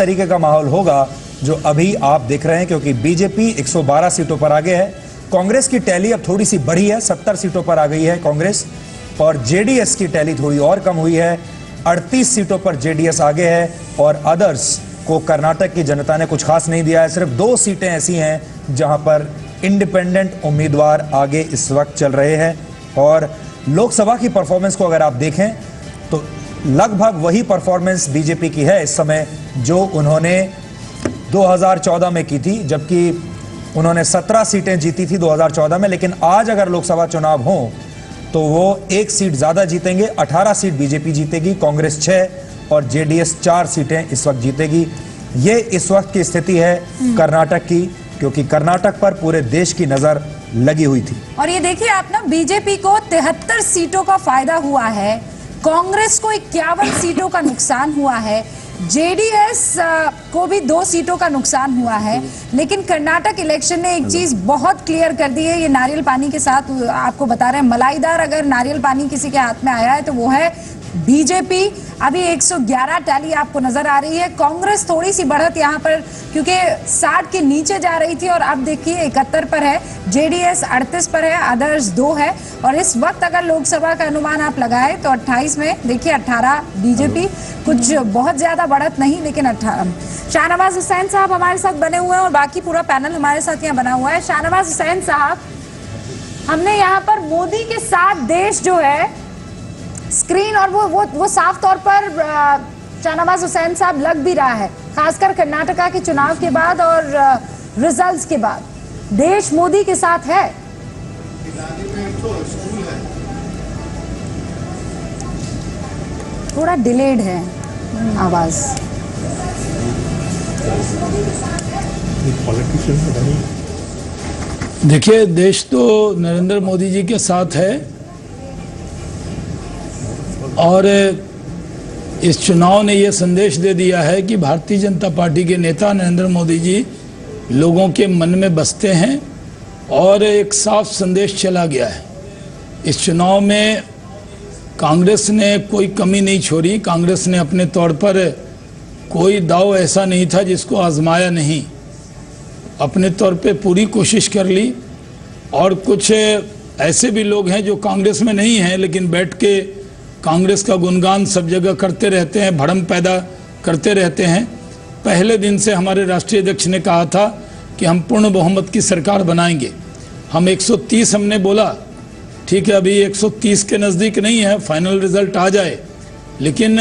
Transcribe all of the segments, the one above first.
तरीके का माहौल होगा जो अभी आप देख रहे हैं, क्योंकि बीजेपी 112 सीटों पर आगे है। कांग्रेस की टैली अब थोड़ी सी बढ़ी है, 70 सीटों पर आ गई है कांग्रेस, और जेडीएस की टैली थोड़ी और कम हुई है, 38 सीटों पर जेडीएस आगे है। और अदर्स को कर्नाटक की जनता ने कुछ खास नहीं दिया है, सिर्फ 2 सीटें ऐसी हैं जहां पर इंडिपेंडेंट उम्मीदवार आगे इस वक्त चल रहे हैं। और लोकसभा की परफॉर्मेंस को अगर आप देखें तो लगभग वही परफॉर्मेंस बीजेपी की है इस समय जो उन्होंने 2014 में की थी, जबकि उन्होंने 17 सीटें जीती थी 2014 में। लेकिन आज अगर लोकसभा चुनाव हो तो वो 1 सीट ज्यादा जीतेंगे, 18 सीट बीजेपी जीतेगी, कांग्रेस 6 और जेडीएस 4 सीटें इस वक्त जीतेगी। ये इस वक्त की स्थिति है कर्नाटक की, क्योंकि कर्नाटक पर पूरे देश की नजर लगी हुई थी। और ये देखिए आप ना, बीजेपी को 73 सीटों का फायदा हुआ है, कांग्रेस को 51 सीटों का नुकसान हुआ है, जेडीएस को भी 2 सीटों का नुकसान हुआ है। लेकिन कर्नाटक इलेक्शन ने एक चीज बहुत क्लियर कर दी है, ये नारियल पानी के साथ आपको बता रहे हैं, मलाईदार अगर नारियल पानी किसी के हाथ में आया है तो वो है बीजेपी। अभी 111 टैली आपको नजर आ रही है। कांग्रेस थोड़ी सी बढ़त यहाँ पर क्योंकि 60 के नीचे जा रही थी और अब देखिए 71 पर है, जेडीएस 38 पर है, अदर्स 2 है। और इस वक्त अगर लोकसभा का अनुमान आप लगाए तो 28 में देखिए 18 बीजेपी, कुछ बहुत ज्यादा बढ़त नहीं लेकिन 18। शाहनवाज हुसैन साहब हमारे साथ बने हुए हैं और बाकी पूरा पैनल हमारे साथ यहाँ बना हुआ है। शाहनवाज हुसैन साहब, हमने यहाँ पर मोदी के साथ देश जो है स्क्रीन और वो साफ तौर पर शाहनवाज हुसैन साहब लग भी रहा है, खासकर कर्नाटका के चुनाव के बाद और रिजल्ट्स के बाद देश मोदी के साथ है। थोड़ा डिलेड है आवाज। देखिए, देश तो नरेंद्र मोदी जी के साथ है और इस चुनाव ने यह संदेश दे दिया है कि भारतीय जनता पार्टी के नेता नरेंद्र मोदी जी लोगों के मन में बसते हैं और एक साफ संदेश चला गया है। इस चुनाव में कांग्रेस ने कोई कमी नहीं छोड़ी। कांग्रेस ने अपने तौर पर कोई दाव ऐसा नहीं था जिसको आजमाया नहीं, अपने तौर पे पूरी कोशिश कर ली। और कुछ ऐसे भी लोग हैं जो कांग्रेस में नहीं हैं लेकिन बैठ के कांग्रेस का गुणगान सब जगह करते रहते हैं, भ्रम पैदा करते रहते हैं। पहले दिन से हमारे राष्ट्रीय अध्यक्ष ने कहा था कि हम पूर्ण बहुमत की सरकार बनाएंगे। हम 130 हमने बोला, ठीक है, अभी 130 के नज़दीक नहीं है, फाइनल रिजल्ट आ जाए, लेकिन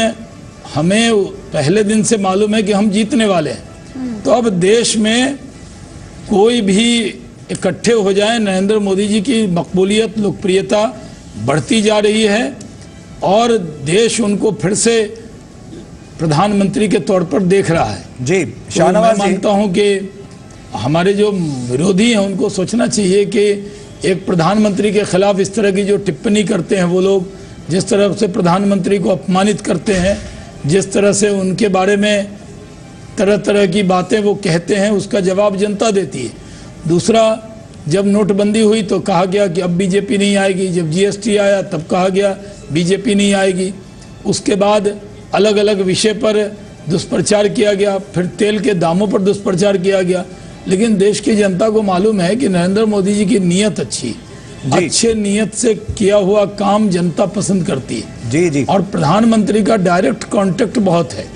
हमें पहले दिन से मालूम है कि हम जीतने वाले हैं। तो अब देश में कोई भी इकट्ठे हो जाए, नरेंद्र मोदी जी की मकबूलियत, लोकप्रियता बढ़ती जा रही है और देश उनको फिर से प्रधानमंत्री के तौर पर देख रहा है। जी, तो मैं मानता हूं कि हमारे जो विरोधी हैं उनको सोचना चाहिए कि एक प्रधानमंत्री के खिलाफ इस तरह की जो टिप्पणी करते हैं वो लोग, जिस तरह से प्रधानमंत्री को अपमानित करते हैं, जिस तरह से उनके बारे में तरह तरह की बातें वो कहते हैं, उसका जवाब जनता देती है। दूसरा, जब नोटबंदी हुई तो कहा गया कि अब बीजेपी नहीं आएगी, जब जीएसटी आया तब कहा गया बीजेपी नहीं आएगी। उसके बाद अलग अलग विषय पर दुष्प्रचार किया गया, फिर तेल के दामों पर दुष्प्रचार किया गया। लेकिन देश की जनता को मालूम है कि नरेंद्र मोदी जी की नीयत अच्छी, अच्छे नीयत से किया हुआ काम जनता पसंद करती है। जी जी। और प्रधानमंत्री का डायरेक्ट कांटेक्ट बहुत है,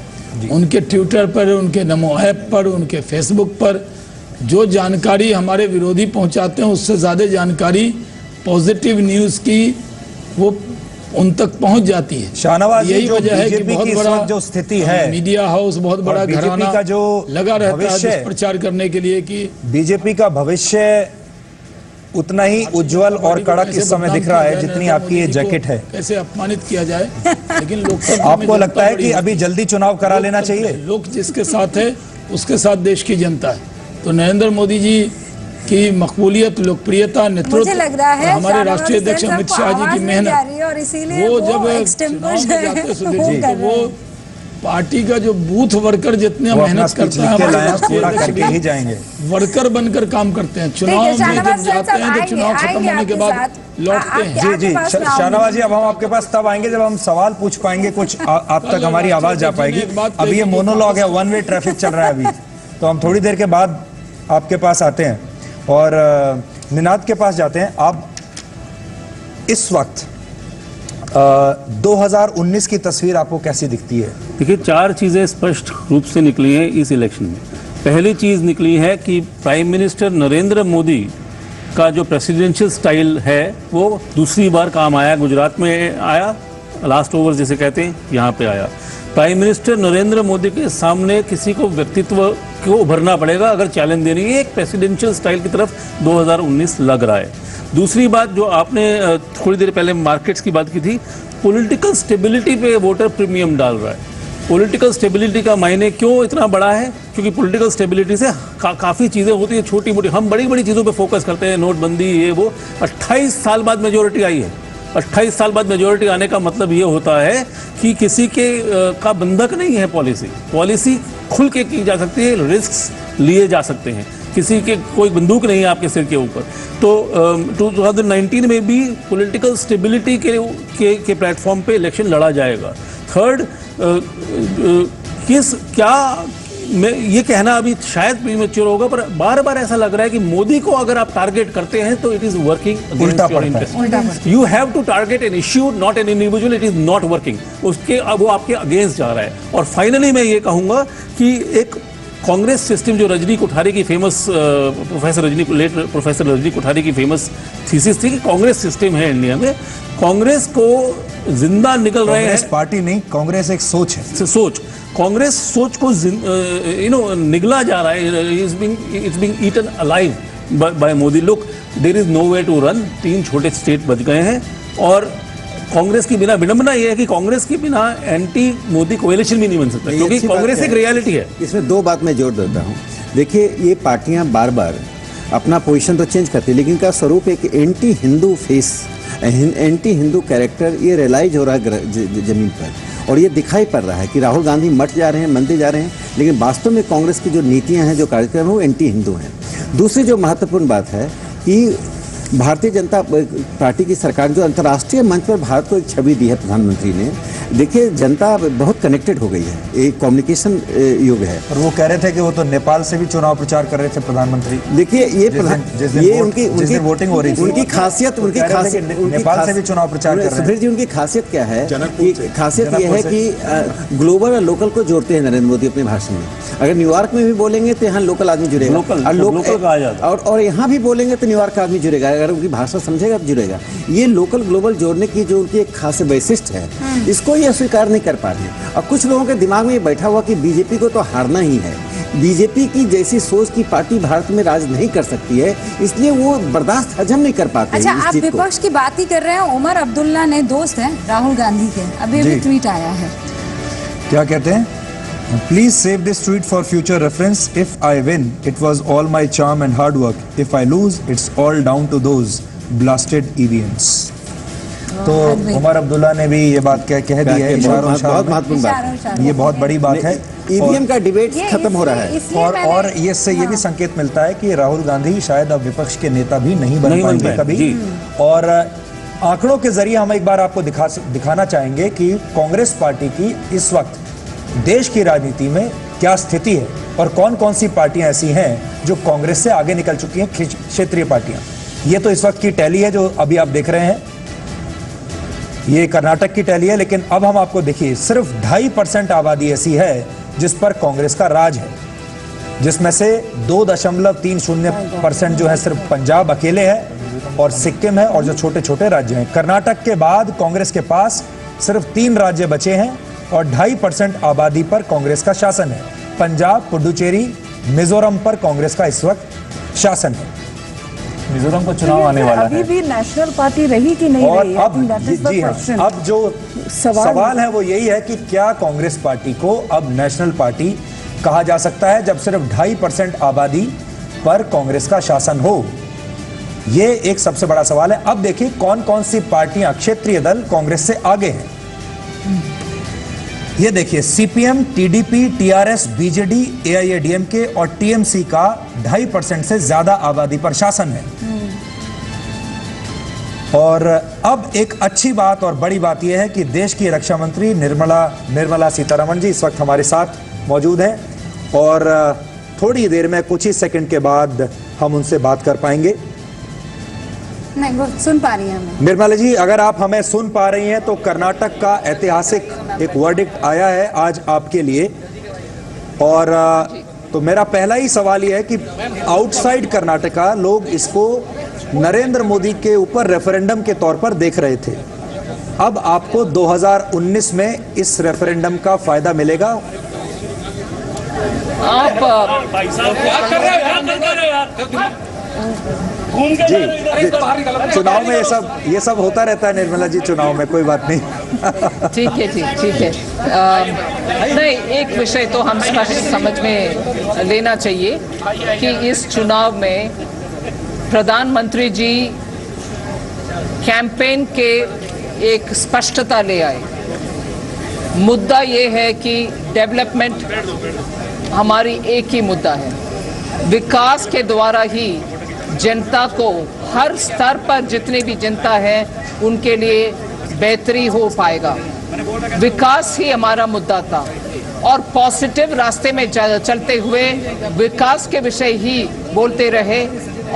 उनके ट्विटर पर, उनके नमो ऐप पर, उनके फेसबुक पर जो जानकारी हमारे विरोधी पहुंचाते हैं उससे ज़्यादा जानकारी पॉजिटिव न्यूज़ की वो उन तक पहुंच जाती है। शाहनवाज, यही वजह है कि बहुत बड़ा जो स्थिति है, मीडिया हाउस बहुत बड़ा घराना का जो लगा रहता है दुष्प्रचार करने के लिए कि बीजेपी का भविष्य उतना ही उज्जवल और कड़क इस समय दिख रहा है जितनी आपकी ये जैकेट है। कैसे अपमानित किया जाए, लेकिन लोकतंत्र आपको लगता है कि अभी जल्दी चुनाव करा लेना चाहिए? लोग जिसके साथ है उसके साथ देश की जनता है। तो नरेंद्र मोदी जी की मकबूलियत, लोकप्रियता, नेतृत्व, हमारे राष्ट्रीय अध्यक्ष अमित शाह जी की मेहनत, वो जब चुनाव में जाते सुधीर जी, वो पार्टी का जो बूथ वर्कर जितने मेहनत करता है पूरा करके ही जाएंगे, वर्कर बनकर काम करते हैं। चुनाव में जब जाते हैं तो चुनाव खत्म होने के बाद लौटते हैं। जी शाहनवाज जी, अब हम आपके पास तब आएंगे जब हम सवाल पूछ पाएंगे, कुछ आप तक हमारी आवाज जा पाएगी। अभी ये मोनोलॉग है, वन वे ट्रैफिक चल रहा है अभी, तो हम थोड़ी देर के बाद आपके पास आते हैं और निनाद के पास जाते हैं। आप इस वक्त 2019 की तस्वीर आपको कैसी दिखती है? देखिए, 4 चीजें स्पष्ट रूप से निकली हैं इस इलेक्शन में। पहली चीज निकली है कि प्राइम मिनिस्टर नरेंद्र मोदी का जो प्रेसिडेंशियल स्टाइल है वो दूसरी बार काम आया। गुजरात में आया, लास्ट ओवर जिसे कहते हैं, यहाँ पे आया। प्राइम मिनिस्टर नरेंद्र मोदी के सामने किसी को व्यक्तित्व को उभरना पड़ेगा अगर चैलेंज देनी है। एक प्रेसिडेंशियल स्टाइल की तरफ 2019 लग रहा है। दूसरी बात जो आपने थोड़ी देर पहले मार्केट्स की बात की थी, पॉलिटिकल स्टेबिलिटी पे वोटर प्रीमियम डाल रहा है। पॉलिटिकल स्टेबिलिटी का मायने क्यों इतना बड़ा है? क्योंकि पॉलिटिकल स्टेबिलिटी से काफ़ी चीज़ें होती है छोटी मोटी। हम बड़ी बड़ी चीज़ों पे फोकस करते हैं, नोटबंदी ये वो। 28 साल बाद मेजोरिटी आई है। 28 साल बाद मेजोरिटी आने का मतलब ये होता है कि किसी के का बंधक नहीं है पॉलिसी खुल के की जा सकती है, रिस्क लिए जा सकते हैं, किसी के कोई बंदूक नहीं है आपके सिर के ऊपर। तो 2019 में भी पॉलिटिकल स्टेबिलिटी के प्लेटफॉर्म पे इलेक्शन लड़ा जाएगा। थर्ड, मैं ये कहना अभी शायद प्रीमेच्योर होगा, पर बार बार ऐसा लग रहा है कि मोदी को अगर आप टारगेट करते हैं तो it is working against your interest. You have to target an issue, not an individual. It is not working, उसके अब वो आपके अगेंस्ट जा रहा है। और फाइनली मैं ये कहूंगा कि एक कांग्रेस सिस्टम जो रजनी कोठारी की फेमस प्रोफेसर रजनी कोठारी की फेमस थीसिस थी कि कांग्रेस सिस्टम है इंडिया में, कांग्रेस को जिंदा निकल रहे हैं। पार्टी नहीं, कांग्रेस एक सोच है। कांग्रेस सोच को निगला जा रहा है। It's being eaten alive by Modi. Look, there is no way to run. 3 छोटे स्टेट बच गए हैं और कांग्रेस की बिना, विडंबना यह है कि कांग्रेस के बिना एंटी मोदी कोएलिशन भी नहीं बन सकता, क्योंकि कांग्रेस एक रियलिटी है। इसमें 2 बात मैं जोड़ देता हूँ। देखिए, ये पार्टियां बार बार अपना पोजीशन तो चेंज करती है, लेकिन इनका स्वरूप एक anti Hindu face, anti Hindu character ये रियलाइज हो रहा है जमीन पर, और ये दिखाई पड़ रहा है कि राहुल गांधी मठ जा रहे हैं, मंदिर जा रहे हैं, लेकिन वास्तव में कांग्रेस की जो नीतियां हैं, जो कार्यक्रम है, वो एंटी हिंदू हैं। दूसरी जो महत्वपूर्ण बात है कि भारतीय जनता पार्टी की सरकार जो अंतर्राष्ट्रीय मंच पर भारत को एक छवि दी है प्रधानमंत्री ने। देखिए, जनता बहुत कनेक्टेड हो गई है, एक कम्युनिकेशन युग है। और वो कह रहे थे कि वो तो नेपाल से भी चुनाव प्रचार कर रहे थे प्रधानमंत्री। देखिए, ये उनकी वोटिंग हो रही थी, उनकी खासियत नेपाल से भी चुनाव प्रचार कर रहे हैं। सुधीर जी, उनकी खासियत क्या है? खासियत ये है कि ग्लोबल और लोकल को जोड़ते हैं नरेंद्र मोदी अपने भाषण में। अगर न्यूयॉर्क में भी बोलेंगे तो यहाँ लोकल आदमी जुड़ेगा, और यहाँ भी बोलेंगे तो न्यूयॉर्क का आदमी जुड़ेगा। अगर उनकी भाषा समझेगा तो जुड़ेगा। ये लोकल ग्लोबल जोड़ने की जो उनकी एक खास वैशिष्ट है, इसको ये स्वीकार नहीं कर पा रहे। और कुछ लोगों के दिमाग में ये बैठा हुआ कि बीजेपी को तो हारना ही है, बीजेपी की जैसी सोच की पार्टी भारत में राज नहीं कर सकती है, इसलिए वो बर्दाश्त हजम नहीं कर पाते। अच्छा, आप विपक्ष की बात ही कर रहे हैं। उमर अब्दुल्ला ने, दोस्त हैं राहुल गांधी के, अभी भी ट्वीट आया है। क्या कहते हैं? Please save this tweet for future reference. If I win, it was all my charm and hard work. If I lose, it's all down to those blasted EVMs. तो उमर अब्दुल्ला ने भी ये बात कह दी है, इशारों महत्वपूर्ण बात। ये बहुत बड़ी बात है। ईवीएम का डिबेट खत्म हो रहा है, और ये से ये भी संकेत मिलता है कि राहुल गांधी शायद अब विपक्ष के नेता भी नहीं बन पाएंगे कभी। और आंकड़ों के जरिए हम एक बार आपको दिखाना चाहेंगे कि कांग्रेस पार्टी की इस वक्त देश की राजनीति में क्या स्थिति है और कौन कौन सी पार्टियां ऐसी हैं जो कांग्रेस से आगे निकल चुकी हैं, क्षेत्रीय पार्टियां। ये तो इस वक्त की टैली है जो अभी आप देख रहे हैं, ये कर्नाटक की टैली है। लेकिन अब हम आपको देखिए, सिर्फ 2.5% आबादी ऐसी है जिस पर कांग्रेस का राज है, जिसमें से 2.30% जो है सिर्फ पंजाब अकेले है और सिक्किम है, और जो छोटे छोटे राज्य हैं। कर्नाटक के बाद कांग्रेस के पास सिर्फ 3 राज्य बचे हैं और 2.5% आबादी पर कांग्रेस का शासन है। पंजाब, पुडुचेरी, मिजोरम पर कांग्रेस का इस वक्त शासन है। मिजोरम को चुनाव आने वाला है। अभी भी नेशनल पार्टी रही कि नहीं और रही? अब जो सवाल है वो यही है कि क्या कांग्रेस पार्टी को अब नेशनल पार्टी कहा जा सकता है जब सिर्फ 2.5% आबादी पर कांग्रेस का शासन हो? ये एक सबसे बड़ा सवाल है। अब देखिए कौन कौन सी पार्टियां, क्षेत्रीय दल कांग्रेस से आगे हैं। ये देखिए, CPM, TDP, TRS, BJD, AIADMK और टीएमसी का 2.5% से ज्यादा आबादी पर शासन है। और अब एक अच्छी बात और बड़ी बात यह है कि देश की रक्षा मंत्री निर्मला सीतारमण जी इस वक्त हमारे साथ मौजूद है और थोड़ी देर में, कुछ ही सेकंड के बाद हम उनसे बात कर पाएंगे। नहीं, वो सुन पा रही हैं। निर्मला जी, अगर आप हमें सुन पा रही हैं तो कर्नाटक का ऐतिहासिक एक वर्डिक्ट आया है आज आपके लिए, और तो मेरा पहला ही सवाल यह है कि आउटसाइड कर्नाटका लोग इसको नरेंद्र मोदी के ऊपर रेफरेंडम के तौर पर देख रहे थे। अब आपको 2019 में इस रेफरेंडम का फायदा मिलेगा? आप जी, चुनाव में ये सब होता रहता है निर्मला जी, चुनाव में कोई बात नहीं। ठीक है जी, ठीक है। नहीं, एक विषय तो हम स्पष्ट समझ में लेना चाहिए कि इस चुनाव में प्रधानमंत्री जी कैंपेन के एक स्पष्टता ले आए। मुद्दा ये है कि डेवलपमेंट हमारी एक ही मुद्दा है। विकास के द्वारा ही जनता को हर स्तर पर जितनी भी जनता है उनके लिए बेहतरी हो पाएगा। विकास ही हमारा मुद्दा था और पॉजिटिव रास्ते में चलते हुए विकास के विषय ही बोलते रहे।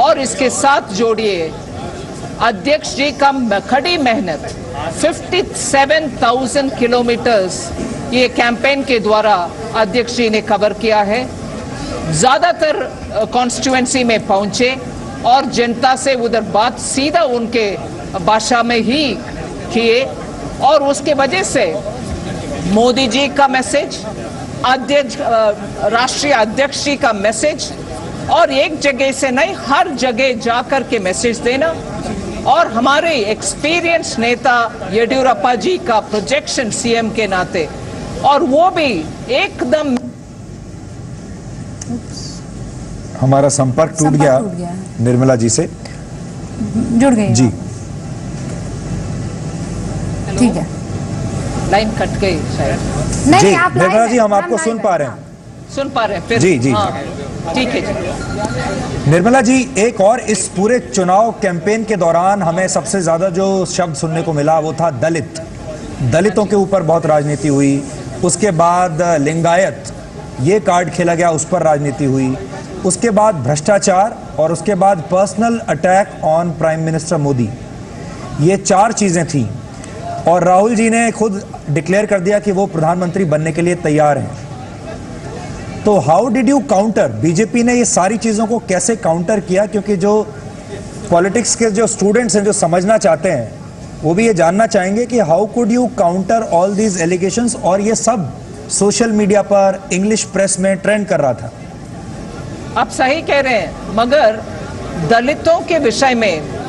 और इसके साथ जोड़िए अध्यक्ष जी का कड़ी मेहनत, 57,000 किलोमीटर्स ये कैंपेन के द्वारा अध्यक्ष जी ने कवर किया है। ज्यादातर कॉन्स्टिट्यूएंसी में पहुंचे और जनता से उधर बात सीधा उनके भाषा में ही किए, और उसके वजह से मोदी जी का मैसेज, राष्ट्रीय अध्यक्ष जी का मैसेज, और एक जगह से नहीं हर जगह जाकर के मैसेज देना, और हमारे एक्सपीरियंस नेता येडियुरप्पा जी का प्रोजेक्शन सीएम के नाते, और वो भी एकदम। हमारा संपर्क टूट गया निर्मला जी से। जुड़ गई जी, ठीक है, लाइन कट गई शायद। नहीं, जी आप निर्मला जी, हम लाइव आपको हैं, सुन पा रहे हैं। सुन पा रहे हैं फिर? जी, जी। हाँ, ठीक है जी। निर्मला जी, एक और इस पूरे चुनाव कैंपेन के दौरान हमें सबसे ज्यादा जो शब्द सुनने को मिला वो था दलित। दलितों के ऊपर बहुत राजनीति हुई, उसके बाद लिंगायत ये कार्ड खेला गया, उस पर राजनीति हुई, उसके बाद भ्रष्टाचार, और उसके बाद personal attack on prime minister Modi. ये 4 चीजें थी और राहुल जी ने खुद डिक्लेयर कर दिया कि वो प्रधानमंत्री बनने के लिए तैयार हैं। तो how did you counter, BJP ने ये सारी चीजों को कैसे काउंटर किया? क्योंकि जो पॉलिटिक्स के जो स्टूडेंट्स हैं, जो समझना चाहते हैं, वो भी ये जानना चाहेंगे कि how could you counter all these allegations, और ये सब सोशल मीडिया पर, इंग्लिश प्रेस में ट्रेंड कर रहा था। आप सही कह रहे हैं, मगर दलितों के विषय में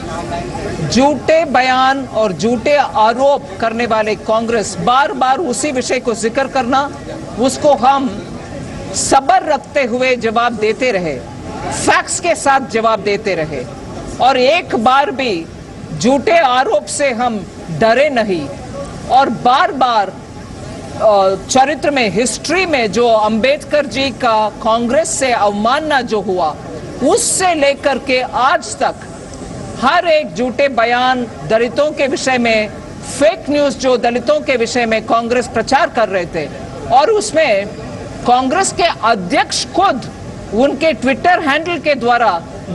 झूठे बयान और झूठे आरोप करने वाले कांग्रेस बार बार उसी विषय को जिक्र करना, उसको हम सब्र रखते हुए जवाब देते रहे, फैक्ट्स के साथ जवाब देते रहे, और एक बार भी झूठे आरोप से हम डरे नहीं। और बार बार चरित्र में, हिस्ट्री में जो अंबेडकर जी का कांग्रेस से अवमानना जो हुआ, उससे लेकर के आज तक हर एक झूठे बयान दलितों के विषय में, फेक न्यूज जो दलितों के विषय में कांग्रेस प्रचार कर रहे थे, और उसमें कांग्रेस के अध्यक्ष खुद उनके ट्विटर हैंडल के द्वारा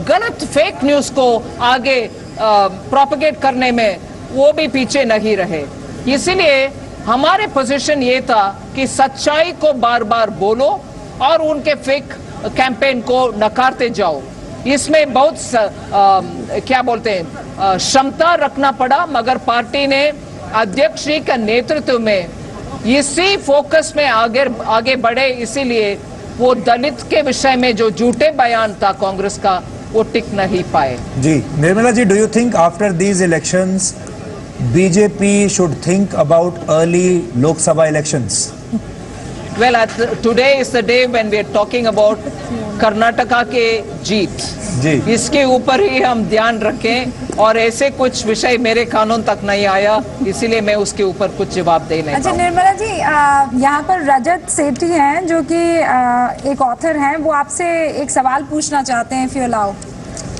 गलत फेक न्यूज को आगे प्रोपेगेट करने में वो भी पीछे नहीं रहे। इसीलिए हमारे पोजीशन ये था कि सच्चाई को बार बार बोलो और उनके फेक कैंपेन को नकारते जाओ। इसमें बहुत क्या बोलते हैं, क्षमता रखना पड़ा, मगर पार्टी ने अध्यक्ष जी के नेतृत्व में इसी फोकस में आगे बढ़े। इसीलिए वो दलित के विषय में जो झूठे बयान था कांग्रेस का, वो टिक नहीं पाए। जी Nirmala ji, do you think after these elections BJP should think about early Lok Sabha elections? Well, today is the day when we are talking about Karnataka के जीत जी। इसके ऊपर ही हम ध्यान रखें और ऐसे कुछ विषय मेरे कानून तक नहीं आया, इसीलिए मैं उसके ऊपर कुछ जवाब दे नहीं अच्छा पाऊं। निर्मला जी, यहाँ पर रजत सेठी हैं जो कि एक ऑथर हैं, वो आपसे एक सवाल पूछना चाहते हैं, if you allow.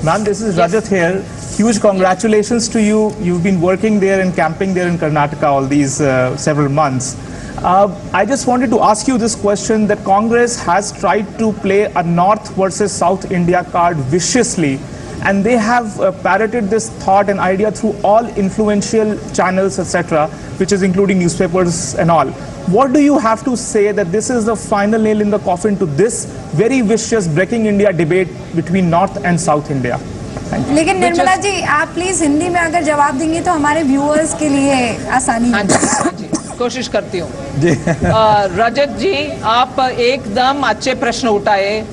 Ma'am, this is Rajat here. Huge congratulations to you. You've been working there and camping there in Karnataka all these several months. I just wanted to ask you this question, that Congress has tried to play a North versus South India card viciously, and they have parroted this thought and idea through all influential channels, etc., which is including newspapers and all. What do you have to say that this is the final nail in the coffin to this very vicious Breaking India debate between North and South India? लेकिन निर्मला जी, आप please Hindi में अगर जवाब देंगी तो हमारे viewers के लिए आसानी हाँ जी, कोशिश करती हूँ। रजत जी, आप एकदम अच्छे प्रश्न उठाए।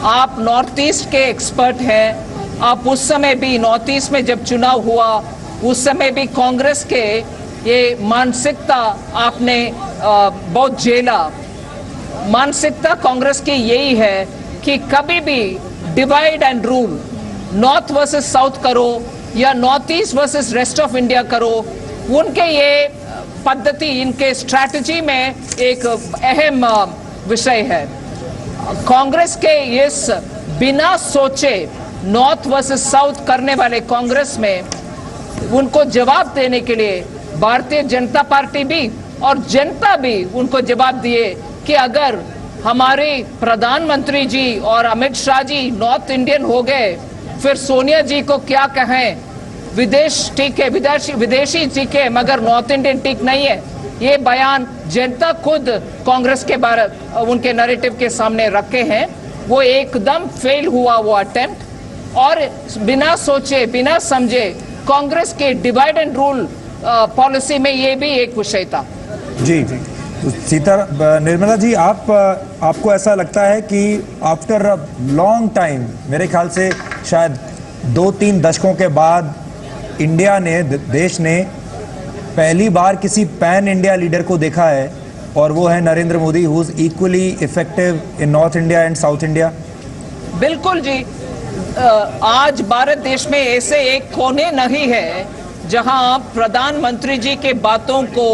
आप नॉर्थ ईस्ट के एक्सपर्ट हैं। आप उस समय भी नॉर्थ ईस्ट में जब चुनाव हुआ उस समय भी कांग्रेस के ये मानसिकता आपने बहुत झेला। मानसिकता कांग्रेस की यही है कि कभी भी divide and rule, north versus south करो या north east versus rest of India करो, उनके ये पद्धति, इनके स्ट्रैटेजी में एक अहम विषय है। कांग्रेस के इस बिना सोचे नॉर्थ वर्सेस साउथ करने वाले कांग्रेस में उनको जवाब देने के लिए भारतीय जनता पार्टी भी और जनता भी उनको जवाब दिए कि अगर हमारे प्रधानमंत्री जी और अमित शाह जी नॉर्थ इंडियन हो गए, फिर सोनिया जी को क्या कहें, विदेश ठीक है, विदेशी ठीक है, मगर नॉर्थ इंडियन ठीक नहीं है। ये बयान जनता खुद कांग्रेस के बारे उनके नैरेटिव के सामने रखे हैं। वो एकदम फेल हुआ वो अटेम्प्ट, और बिना सोचे बिना समझे कांग्रेस के डिवाइड एंड रूल पॉलिसी में ये भी एक विषय था। जी निर्मला जी, आपको ऐसा लगता है कि आफ्टर अ लॉन्ग टाइम, मेरे ख्याल से शायद 2-3 दशकों के बाद इंडिया ने, देश ने पहली बार किसी पैन इंडिया लीडर को देखा है, और वो है Narendra Modi, who is equally effective in north India and south India? बिल्कुल जी। आज भारत देश में ऐसे एक कोने नहीं है जहां प्रधानमंत्री जी के बातों को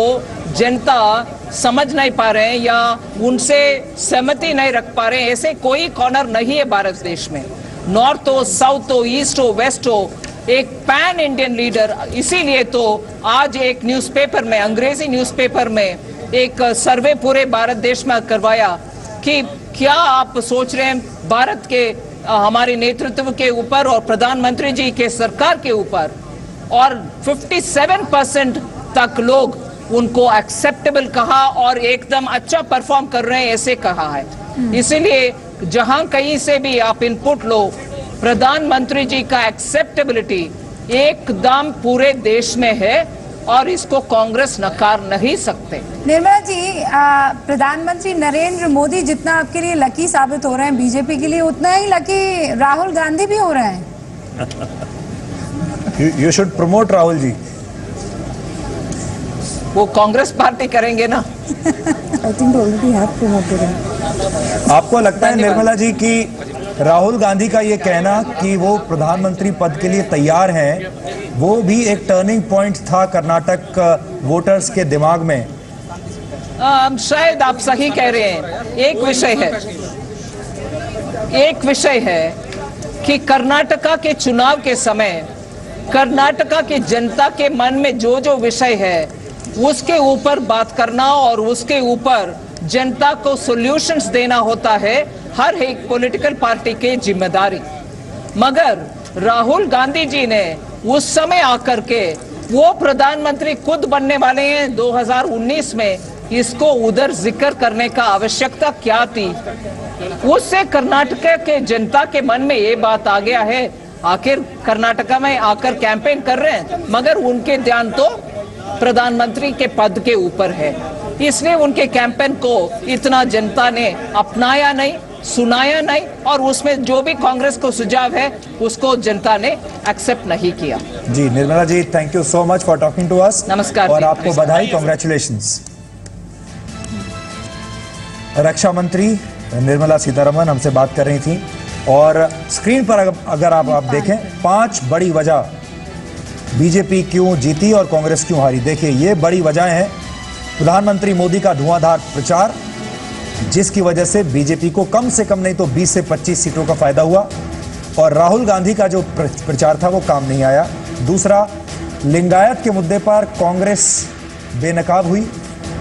जनता समझ नहीं पा रहे हैं या उनसे सहमति नहीं रख पा रहे हैं। ऐसे कोई कॉर्नर नहीं है भारत देश में। नॉर्थ हो, साउथ हो, ईस्ट हो, वेस्ट हो, एक पैन इंडियन लीडर। इसीलिए तो आज एक न्यूज़पेपर में, अंग्रेजी न्यूज़पेपर में एक सर्वे पूरे भारत देश में करवाया कि क्या आप सोच रहे हैं भारत के हमारे नेतृत्व के ऊपर और प्रधानमंत्री जी के सरकार के ऊपर, और 57% तक लोग उनको एक्सेप्टेबल कहा और एकदम अच्छा परफॉर्म कर रहे हैं ऐसे कहा है। इसीलिए जहां कहीं से भी आप इनपुट लो, प्रधानमंत्री जी का एक्सेप्टेबिलिटी एकदम पूरे देश में है और इसको कांग्रेस नकार नहीं सकते। निर्मला जी, प्रधानमंत्री नरेंद्र मोदी जितना आपके लिए लकी साबित हो रहे हैं बीजेपी के लिए, उतना ही लकी राहुल गांधी भी हो रहे हैं। You should promote Rahul ji. वो कांग्रेस पार्टी करेंगे ना। I think they already have promoted him. आपको लगता है निर्मला जी कि राहुल गांधी का ये कहना कि वो प्रधानमंत्री पद के लिए तैयार हैं, वो भी एक टर्निंग पॉइंट था कर्नाटक वोटर्स के दिमाग में? शायद आप सही कह रहे हैं। एक विषय है कि कर्नाटका के चुनाव के समय कर्नाटका की जनता के मन में जो जो विषय है उसके ऊपर बात करना और उसके ऊपर जनता को सॉल्यूशंस देना होता है हर एक पॉलिटिकल पार्टी की जिम्मेदारी। मगर राहुल गांधी जी ने उस समय आकर के, वो प्रधानमंत्री खुद बनने वाले हैं 2019 में, इसको उधर जिक्र करने का आवश्यकता क्या थी? उससे कर्नाटक के जनता के मन में ये बात आ गया है, आखिर कर्नाटका में आकर कैंपेन कर रहे हैं, मगर उनके ध्यान तो प्रधानमंत्री के पद के ऊपर है। इसलिए उनके कैंपेन को इतना जनता ने अपनाया नहीं, सुनाया नहीं, और उसमें जो भी कांग्रेस को सुझाव है उसको जनता ने एक्सेप्ट नहीं किया। जी Nirmala ji, thank you so much for talking to us. नमस्कार। और आपको बधाई, कॉन्ग्रेचुलेशंस। रक्षा मंत्री निर्मला सीतारमण हमसे बात कर रही थी और स्क्रीन पर अगर आप देखें 5 बड़ी वजह बीजेपी क्यों जीती और कांग्रेस क्यों हारी। देखिए ये बड़ी वजह है। प्रधानमंत्री मोदी का धुआंधार प्रचार, जिसकी वजह से बीजेपी को कम से कम नहीं तो 20 से 25 सीटों का फायदा हुआ, और राहुल गांधी का जो प्रचार था वो काम नहीं आया। दूसरा, लिंगायत के मुद्दे पर कांग्रेस बेनकाब हुई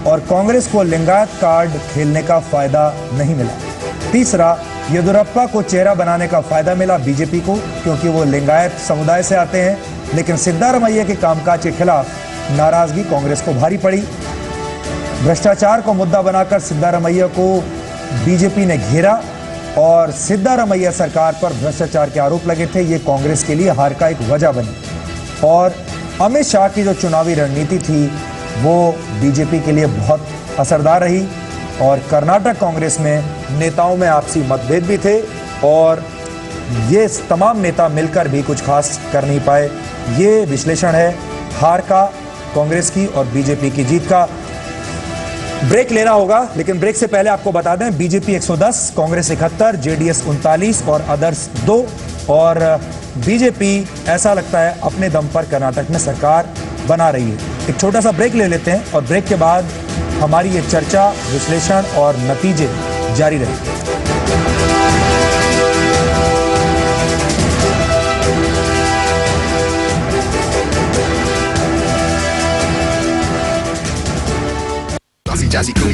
और कांग्रेस को लिंगायत कार्ड खेलने का फायदा नहीं मिला। तीसरा, येदियुरप्पा को चेहरा बनाने का फायदा मिला बीजेपी को, क्योंकि वो लिंगायत समुदाय से आते हैं, लेकिन सिद्धारमैया के कामकाज के खिलाफ नाराजगी कांग्रेस को भारी पड़ी। भ्रष्टाचार को मुद्दा बनाकर सिद्धारमैया को बीजेपी ने घेरा और सिद्धारमैया सरकार पर भ्रष्टाचार के आरोप लगे थे। ये कांग्रेस के लिए हार का एक वजह बनी। और अमित शाह की जो चुनावी रणनीति थी वो बीजेपी के लिए बहुत असरदार रही और कर्नाटक कांग्रेस में नेताओं में आपसी मतभेद भी थे और ये तमाम नेता मिलकर भी कुछ खास कर नहीं पाए। ये विश्लेषण है हार का, कांग्रेस की और बीजेपी की जीत का। ब्रेक लेना होगा, लेकिन ब्रेक से पहले आपको बता दें बीजेपी 110, कांग्रेस 71, जेडीएस 39 और अदर्स 2 और बीजेपी ऐसा लगता है अपने दम पर कर्नाटक में सरकार बना रही है। एक छोटा सा ब्रेक ले लेते हैं और ब्रेक के बाद हमारी ये चर्चा, विश्लेषण और नतीजे जारी रहेंगे। Jazzy, cool,